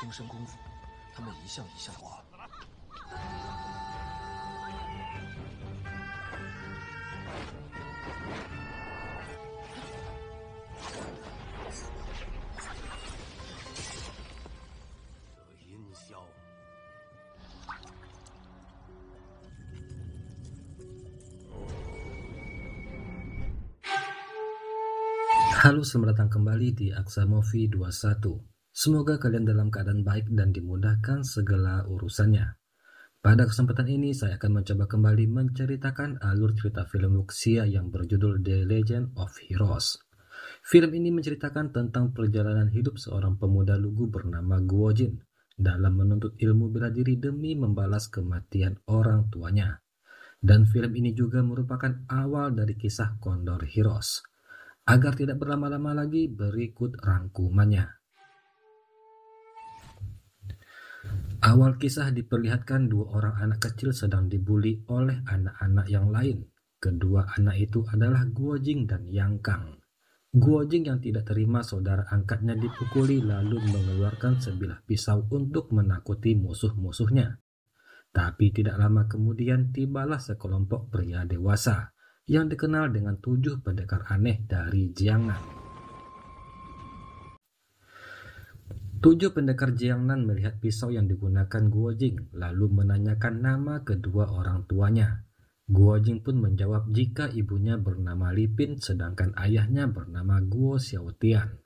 终身功夫，他们一项一项花。这音效。Halo, selamat datang kembali di Aksa Movie 21. Semoga kalian dalam keadaan baik dan dimudahkan segala urusannya. Pada kesempatan ini saya akan mencoba kembali menceritakan alur cerita film Wuxia yang berjudul The Legend of Heroes. Film ini menceritakan tentang perjalanan hidup seorang pemuda lugu bernama Guo Jin dalam menuntut ilmu bela diri demi membalas kematian orang tuanya. Dan film ini juga merupakan awal dari kisah Kondor Heroes. Agar tidak berlama-lama lagi, berikut rangkumannya. Awal kisah diperlihatkan dua orang anak kecil sedang dibuli oleh anak-anak yang lain. Kedua anak itu adalah Guo Jing dan Yang Kang. Guo Jing yang tidak terima saudara angkatnya dipukuli lalu mengeluarkan sebilah pisau untuk menakuti musuh-musuhnya. Tapi tidak lama kemudian tibalah sekelompok pria dewasa yang dikenal dengan 7 pendekar aneh dari Jiangnan. 7 pendekar Jiangnan melihat pisau yang digunakan Guo Jing, lalu menanyakan nama kedua orang tuanya. Guo Jing pun menjawab jika ibunya bernama Li Pin, sedangkan ayahnya bernama Guo Xiaotian.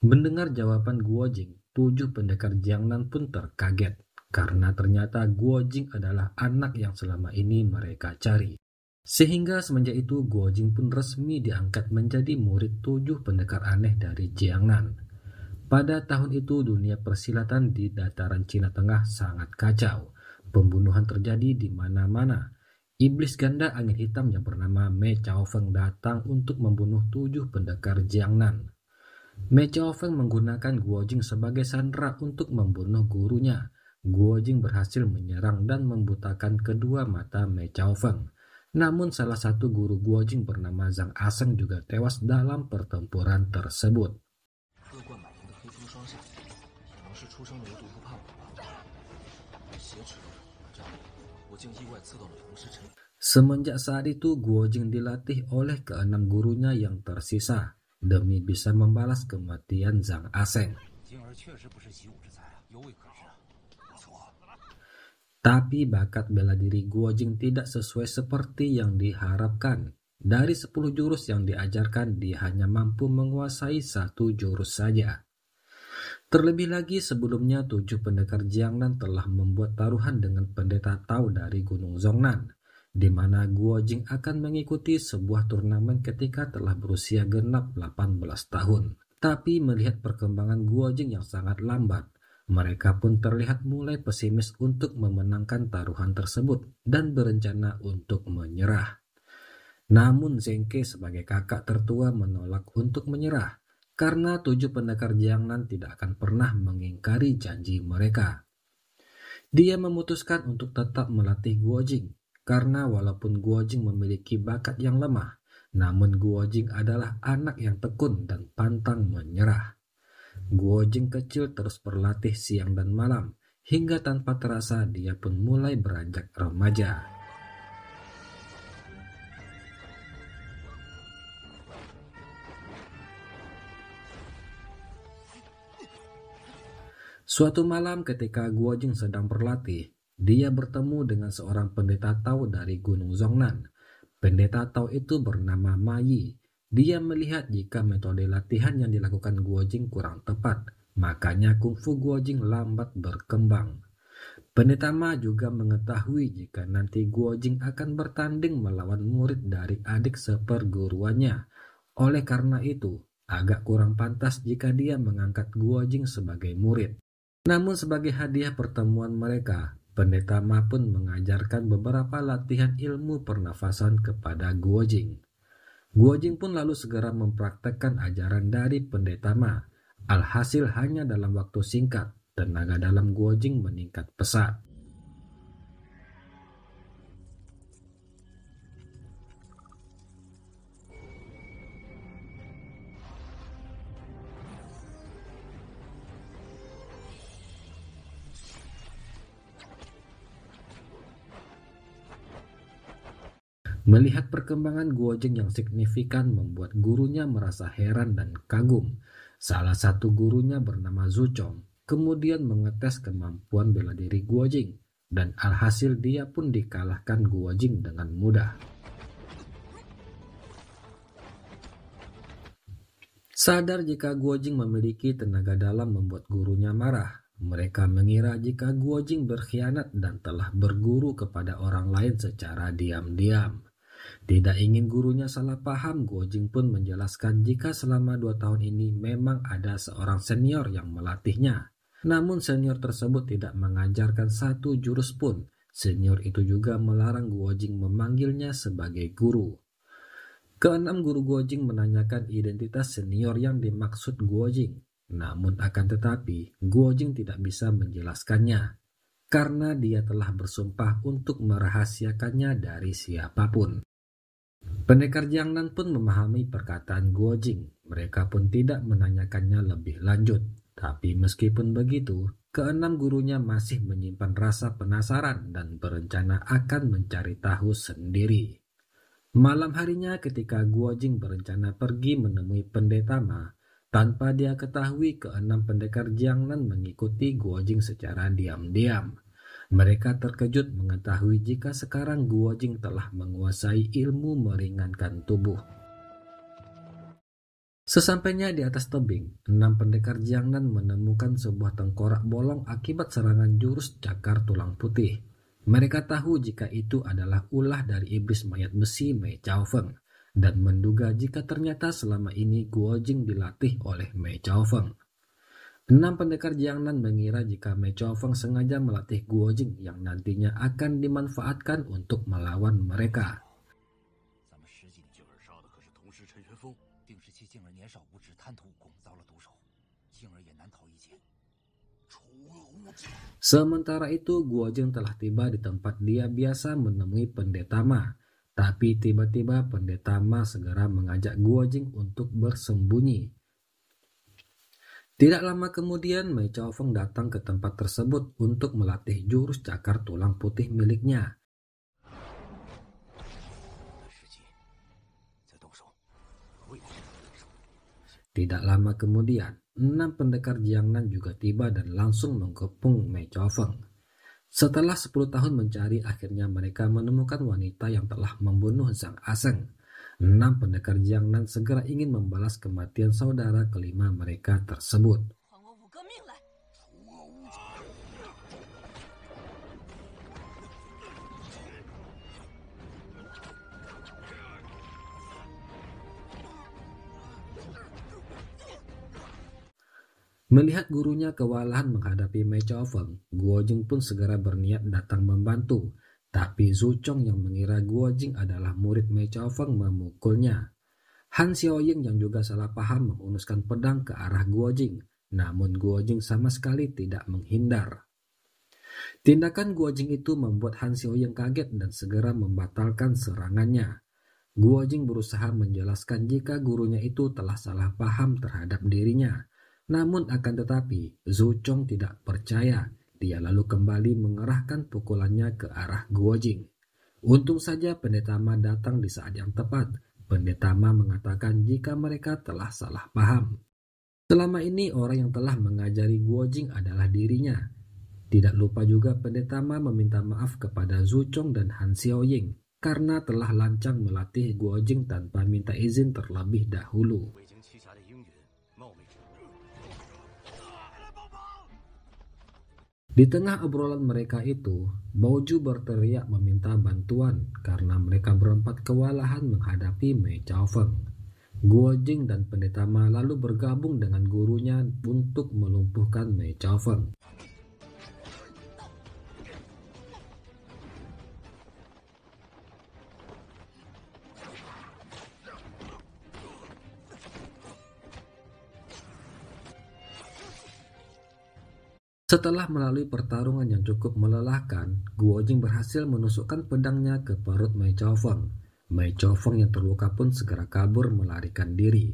Mendengar jawaban Guo Jing, 7 pendekar Jiangnan pun terkaget, karena ternyata Guo Jing adalah anak yang selama ini mereka cari. Sehingga semenjak itu Guo Jing pun resmi diangkat menjadi murid 7 pendekar aneh dari Jiangnan. Pada tahun itu dunia persilatan di dataran Cina Tengah sangat kacau. Pembunuhan terjadi di mana-mana. Iblis ganda angin hitam yang bernama Me Chao Feng datang untuk membunuh 7 pendekar Jiangnan. Me Chao Feng menggunakan Guo Jing sebagai sandera untuk membunuh gurunya. Guo Jing berhasil menyerang dan membutakan kedua mata Me Chao Feng. Namun salah satu guru Guo Jing bernama Zhang Aseng juga tewas dalam pertempuran tersebut. Semenjak saat itu Guo Jing dilatih oleh keenam gurunya yang tersisa demi bisa membalas kematian Zhang Aseng. Tapi bakat bela diri Guo Jing tidak sesuai seperti yang diharapkan. Dari 10 jurus yang diajarkan, dia hanya mampu menguasai 1 jurus saja. Terlebih lagi sebelumnya 7 pendekar Jiangnan telah membuat taruhan dengan pendeta Tao dari Gunung Zhongnan, di mana Guo Jing akan mengikuti sebuah turnamen ketika telah berusia genap 18 tahun. Tapi melihat perkembangan Guo Jing yang sangat lambat, mereka pun terlihat mulai pesimis untuk memenangkan taruhan tersebut dan berencana untuk menyerah. Namun Zheng Ke sebagai kakak tertua menolak untuk menyerah karena 7 pendekar Jiangnan tidak akan pernah mengingkari janji mereka. Dia memutuskan untuk tetap melatih Guo Jing karena walaupun Guo Jing memiliki bakat yang lemah, namun Guo Jing adalah anak yang tekun dan pantang menyerah. Guo Jing kecil terus berlatih siang dan malam, hingga tanpa terasa dia pun mulai beranjak remaja. Suatu malam ketika Guo Jing sedang berlatih, dia bertemu dengan seorang pendeta Tao dari Gunung Zhongnan. Pendeta Tao itu bernama Ma Yi. Dia melihat jika metode latihan yang dilakukan Guo Jing kurang tepat, makanya kungfu Guo Jing lambat berkembang. Pendeta Ma juga mengetahui jika nanti Guo Jing akan bertanding melawan murid dari adik seperguruannya. Oleh karena itu, agak kurang pantas jika dia mengangkat Guo Jing sebagai murid. Namun sebagai hadiah pertemuan mereka, Pendeta Ma pun mengajarkan beberapa latihan ilmu pernafasan kepada Guo Jing. Guo Jing pun lalu segera mempraktekkan ajaran dari Pendeta Ma. Alhasil hanya dalam waktu singkat, tenaga dalam Guo Jing meningkat pesat. Melihat perkembangan Guojing yang signifikan membuat gurunya merasa heran dan kagum. Salah satu gurunya bernama Zuchong, kemudian mengetes kemampuan bela diri Guojing, dan alhasil dia pun dikalahkan Guojing dengan mudah. Sadar jika Guojing memiliki tenaga dalam membuat gurunya marah. Mereka mengira jika Guojing berkhianat dan telah berguru kepada orang lain secara diam-diam. Tidak ingin gurunya salah paham, Guojing pun menjelaskan jika selama 2 tahun ini memang ada seorang senior yang melatihnya. Namun senior tersebut tidak mengajarkan satu jurus pun. Senior itu juga melarang Guojing memanggilnya sebagai guru. Keenam guru Guojing menanyakan identitas senior yang dimaksud Guojing. Namun akan tetapi, Guojing tidak bisa menjelaskannya. Karena dia telah bersumpah untuk merahasiakannya dari siapapun. Pendekar Jiangnan pun memahami perkataan Guojing. Mereka pun tidak menanyakannya lebih lanjut. Tapi meskipun begitu, keenam gurunya masih menyimpan rasa penasaran dan berencana akan mencari tahu sendiri. Malam harinya ketika Guojing berencana pergi menemui pendeta Ma, tanpa dia ketahui keenam pendekar Jiangnan mengikuti Guojing secara diam-diam. Mereka terkejut mengetahui jika sekarang Guojing telah menguasai ilmu meringankan tubuh. Sesampainya di atas tebing, 6 pendekar Jiangnan menemukan sebuah tengkorak bolong akibat serangan jurus cakar tulang putih. Mereka tahu jika itu adalah ulah dari iblis mayat besi Mei Chaofeng, dan menduga jika ternyata selama ini Guojing dilatih oleh Mei Chaofeng. 6 pendekar Jiangnan mengira jika Mei Chaofeng sengaja melatih Guojing yang nantinya akan dimanfaatkan untuk melawan mereka. Sementara itu Guojing telah tiba di tempat dia biasa menemui pendeta Ma. Tapi tiba-tiba pendeta Ma segera mengajak Guojing untuk bersembunyi. Tidak lama kemudian Mei Chaofeng datang ke tempat tersebut untuk melatih jurus cakar tulang putih miliknya. Tidak lama kemudian, 6 pendekar Jiangnan juga tiba dan langsung mengepung Mei Chaofeng. Setelah 10 tahun mencari, akhirnya mereka menemukan wanita yang telah membunuh Zhang Aseng. 6 pendekar Jiangnan segera ingin membalas kematian saudara kelima mereka tersebut. Melihat gurunya kewalahan menghadapi Mei Chaofeng, Guojing pun segera berniat datang membantu. Tapi Zuchong yang mengira Guojing adalah murid Mei Chaofeng memukulnya. Han Xiaoying yang juga salah paham menghunuskan pedang ke arah Guojing, namun Guojing sama sekali tidak menghindar. Tindakan Guojing itu membuat Han Xiaoying kaget dan segera membatalkan serangannya. Guojing berusaha menjelaskan jika gurunya itu telah salah paham terhadap dirinya. Namun akan tetapi Zuchong tidak percaya. Dia lalu kembali mengerahkan pukulannya ke arah Guojing. Untung saja pendeta Ma datang di saat yang tepat. Pendeta Ma mengatakan jika mereka telah salah paham. Selama ini orang yang telah mengajari Guojing adalah dirinya. Tidak lupa juga pendeta Ma meminta maaf kepada Zuchong dan Han Xiaoying karena telah lancang melatih Guojing tanpa minta izin terlebih dahulu. Di tengah obrolan mereka itu, Baoju berteriak meminta bantuan karena mereka berempat kewalahan menghadapi Mei Chaofeng. Guojing dan pendeta Ma lalu bergabung dengan gurunya untuk melumpuhkan Mei Chaofeng. Setelah melalui pertarungan yang cukup melelahkan, Guojing berhasil menusukkan pedangnya ke perut Mei Chaofeng. Mei Chaofeng yang terluka pun segera kabur melarikan diri.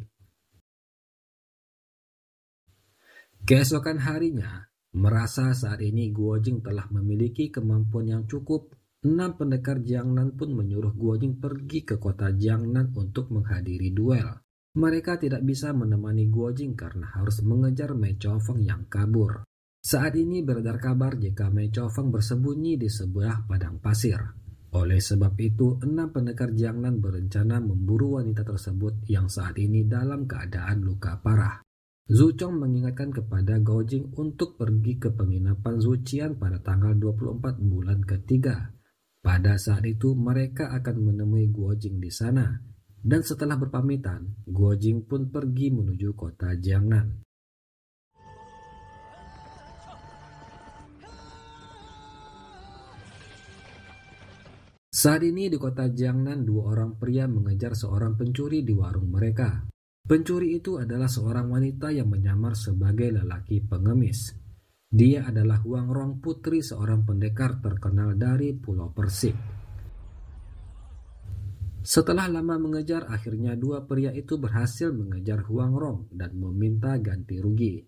Keesokan harinya, merasa saat ini Guojing telah memiliki kemampuan yang cukup, 6 pendekar Jiangnan pun menyuruh Guo Jing pergi ke kota Jiangnan untuk menghadiri duel. Mereka tidak bisa menemani Guo Jing karena harus mengejar Mei Chofeng yang kabur. Saat ini beredar kabar jika Mei Chofeng bersembunyi di sebuah padang pasir. Oleh sebab itu, 6 pendekar Jiangnan berencana memburu wanita tersebut yang saat ini dalam keadaan luka parah. Zhu Chong mengingatkan kepada Guo Jing untuk pergi ke penginapan Zucian pada tanggal 24 bulan ketiga. Pada saat itu, mereka akan menemui Guo Jing di sana. Dan setelah berpamitan, Guo Jing pun pergi menuju kota Jiangnan. Saat ini di kota Jiangnan, 2 orang pria mengejar seorang pencuri di warung mereka. Pencuri itu adalah seorang wanita yang menyamar sebagai lelaki pengemis. Dia adalah Huang Rong, putri seorang pendekar terkenal dari Pulau Persik. Setelah lama mengejar, akhirnya 2 pria itu berhasil mengejar Huang Rong dan meminta ganti rugi.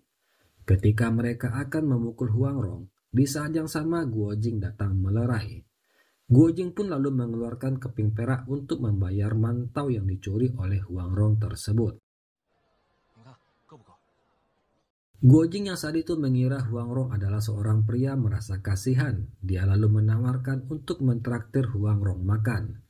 Ketika mereka akan memukul Huang Rong, di saat yang sama Guo Jing datang melerai. Guo Jing pun lalu mengeluarkan keping perak untuk membayar mantau yang dicuri oleh Huang Rong tersebut. Guo Jing yang saat itu mengira Huang Rong adalah seorang pria merasa kasihan. Dia lalu menawarkan untuk mentraktir Huang Rong makan.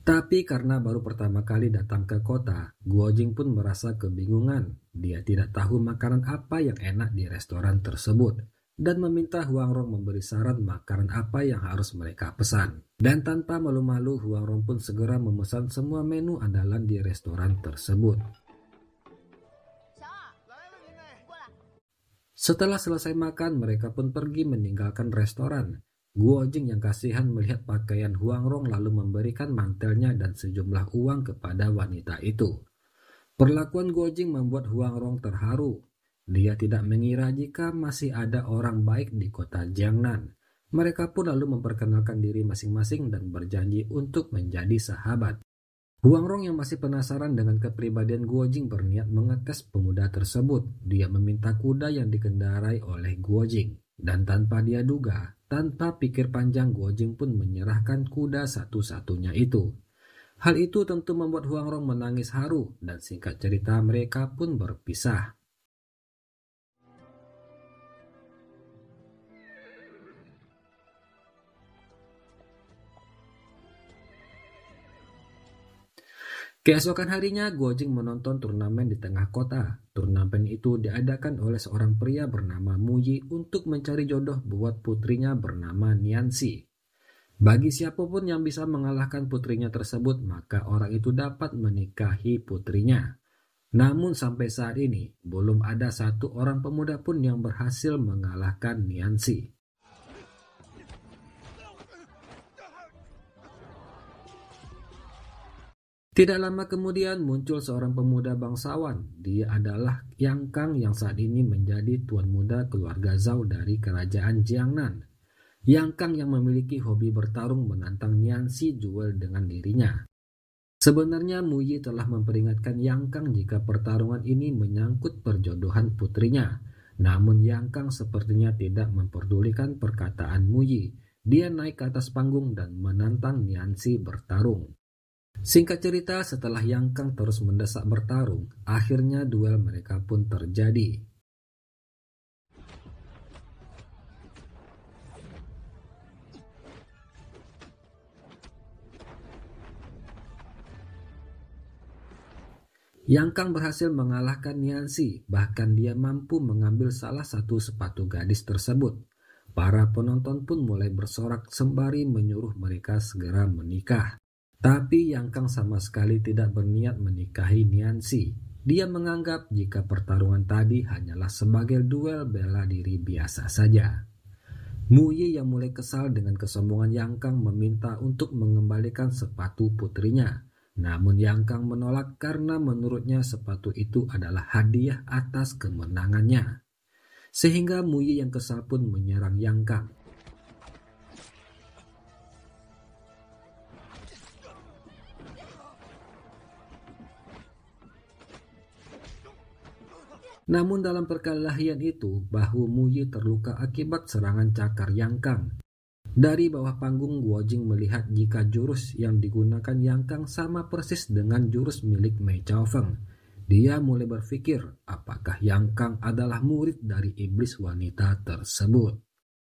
Tapi karena baru pertama kali datang ke kota, Guo Jing pun merasa kebingungan. Dia tidak tahu makanan apa yang enak di restoran tersebut dan meminta Huang Rong memberi saran makanan apa yang harus mereka pesan. Dan tanpa malu-malu, Huang Rong pun segera memesan semua menu andalan di restoran tersebut. Setelah selesai makan, mereka pun pergi meninggalkan restoran. Guo Jing yang kasihan melihat pakaian Huang Rong lalu memberikan mantelnya dan sejumlah uang kepada wanita itu. Perlakuan Guo Jing membuat Huang Rong terharu. Dia tidak mengira jika masih ada orang baik di kota Jiangnan. Mereka pun lalu memperkenalkan diri masing-masing dan berjanji untuk menjadi sahabat. Huang Rong yang masih penasaran dengan kepribadian Guo Jing berniat mengetes pemuda tersebut. Dia meminta kuda yang dikendarai oleh Guo Jing. Dan tanpa dia duga, tanpa pikir panjang, Guo Jing pun menyerahkan kuda satu-satunya itu. Hal itu tentu membuat Huang Rong menangis haru dan singkat cerita mereka pun berpisah. Keesokan harinya, Guo Jing menonton turnamen di tengah kota. Turnamen itu diadakan oleh seorang pria bernama Mu Yi untuk mencari jodoh buat putrinya bernama Nianxi. Bagi siapapun yang bisa mengalahkan putrinya tersebut, maka orang itu dapat menikahi putrinya. Namun sampai saat ini, belum ada satu orang pemuda pun yang berhasil mengalahkan Nianxi. Tidak lama kemudian muncul seorang pemuda bangsawan. Dia adalah Yang Kang yang saat ini menjadi tuan muda keluarga Zhao dari kerajaan Jiangnan. Yang Kang yang memiliki hobi bertarung menantang Nianxi duel dengan dirinya. Sebenarnya Mu Yi telah memperingatkan Yang Kang jika pertarungan ini menyangkut perjodohan putrinya. Namun Yang Kang sepertinya tidak memperdulikan perkataan Mu Yi. Dia naik ke atas panggung dan menantang Nianxi bertarung. Singkat cerita, setelah Yang Kang terus mendesak bertarung, akhirnya duel mereka pun terjadi. Yang Kang berhasil mengalahkan Nianxi, bahkan dia mampu mengambil salah satu sepatu gadis tersebut. Para penonton pun mulai bersorak sembari menyuruh mereka segera menikah. Tapi Yang Kang sama sekali tidak berniat menikahi Nianxi. Dia menganggap jika pertarungan tadi hanyalah sebagai duel bela diri biasa saja. Mu Yi yang mulai kesal dengan kesombongan Yang Kang meminta untuk mengembalikan sepatu putrinya. Namun Yang Kang menolak karena menurutnya sepatu itu adalah hadiah atas kemenangannya. Sehingga Mu Yi yang kesal pun menyerang Yang Kang. Namun dalam perkelahian itu, bahu Mu Yi terluka akibat serangan cakar Yang Kang. Dari bawah panggung, Guojing melihat jika jurus yang digunakan Yang Kang sama persis dengan jurus milik Mei Chao Feng. Dia mulai berpikir apakah Yang Kang adalah murid dari iblis wanita tersebut.